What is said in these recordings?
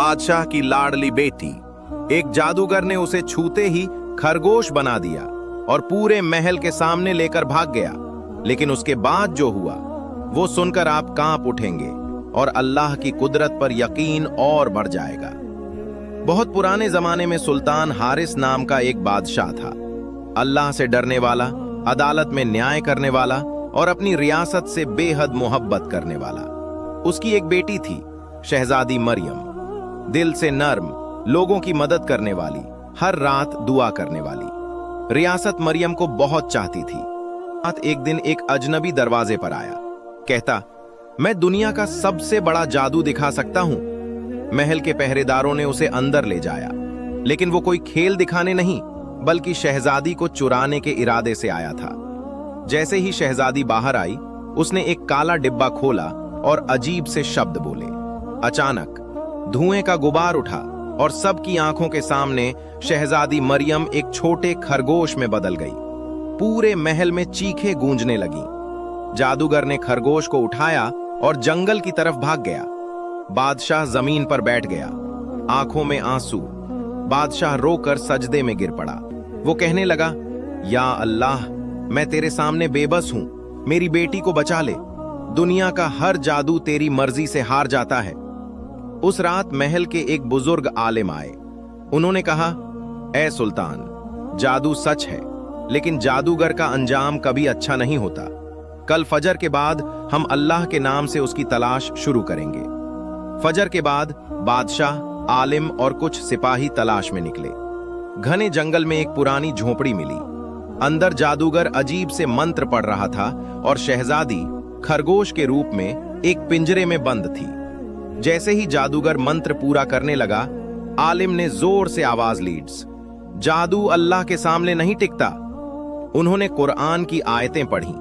बादशाह की लाडली बेटी। एक जादूगर ने उसे छूते ही खरगोश बना दिया और पूरे महल के सामने लेकर भाग गया। लेकिन उसके बाद जो हुआ वो सुनकर आप कांप उठेंगे और अल्लाह की कुदरत पर यकीन और बढ़ जाएगा। बहुत पुराने जमाने में सुल्तान हारिस नाम का एक बादशाह था। अल्लाह से डरने वाला, अदालत में न्याय करने वाला और अपनी रियासत से बेहद मोहब्बत करने वाला। उसकी एक बेटी थी, शहजादी मरियम। दिल से नर्म, लोगों की मदद करने वाली, हर रात दुआ करने वाली। रियासत मरियम को बहुत चाहती थी। एक दिन एक अजनबी दरवाजे पर आया। कहता, मैं दुनिया का सबसे बड़ा जादू दिखा सकता हूं। महल के पहरेदारों ने उसे अंदर ले जाया, लेकिन वो कोई खेल दिखाने नहीं बल्कि शहजादी को चुराने के इरादे से आया था। जैसे ही शहजादी बाहर आई, उसने एक काला डिब्बा खोला और अजीब से शब्द बोले। अचानक धुएं का गुबार उठा और सबकी आंखों के सामने शहजादी मरियम एक छोटे खरगोश में बदल गई। पूरे महल में चीखें गूंजने लगीं। जादूगर ने खरगोश को उठाया और जंगल की तरफ भाग गया। बादशाह जमीन पर बैठ गया, आंखों में आंसू। बादशाह रोकर सजदे में गिर पड़ा। वो कहने लगा, या अल्लाह, मैं तेरे सामने बेबस हूं, मेरी बेटी को बचा ले। दुनिया का हर जादू तेरी मर्जी से हार जाता है। उस रात महल के एक बुजुर्ग आलिम आए। उन्होंने कहा, ऐ सुल्तान, जादू सच है, लेकिन जादूगर का अंजाम कभी अच्छा नहीं होता। कल फजर के बाद हम अल्लाह के नाम से उसकी तलाश शुरू करेंगे। फजर के बाद बादशाह, आलिम और कुछ सिपाही तलाश में निकले। घने जंगल में एक पुरानी झोपड़ी मिली। अंदर जादूगर अजीब से मंत्र पढ़ रहा था और शहजादी खरगोश के रूप में एक पिंजरे में बंद थी। जैसे ही जादूगर मंत्र पूरा करने लगा, आलिम ने जोर से आवाज ली, जादू अल्लाह के सामने नहीं टिकता। उन्होंने कुरान की आयतें पढ़ी।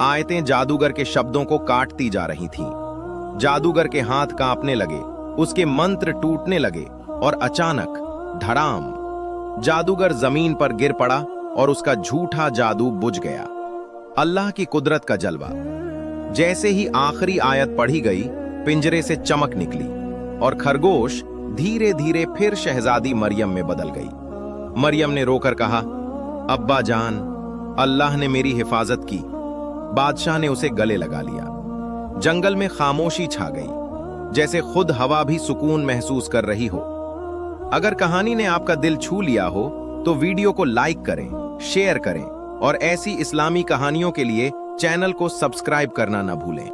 आयतें जादूगर के शब्दों को काटती जा रही थीं। जादूगर के हाथ कांपने लगे, उसके मंत्र टूटने लगे और अचानक धड़ाम, जादूगर जमीन पर गिर पड़ा और उसका झूठा जादू बुझ गया। अल्लाह की कुदरत का जलवा। जैसे ही आखिरी आयत पढ़ी गई, पिंजरे से चमक निकली और खरगोश धीरे धीरे फिर शहजादी मरियम में बदल गई। मरियम ने रोकर कहा, अब्बा जान, अल्लाह ने मेरी हिफाजत की। बादशाह ने उसे गले लगा लिया। जंगल में खामोशी छा गई, जैसे खुद हवा भी सुकून महसूस कर रही हो। अगर कहानी ने आपका दिल छू लिया हो तो वीडियो को लाइक करें, शेयर करें और ऐसी इस्लामी कहानियों के लिए चैनल को सब्सक्राइब करना ना भूलें।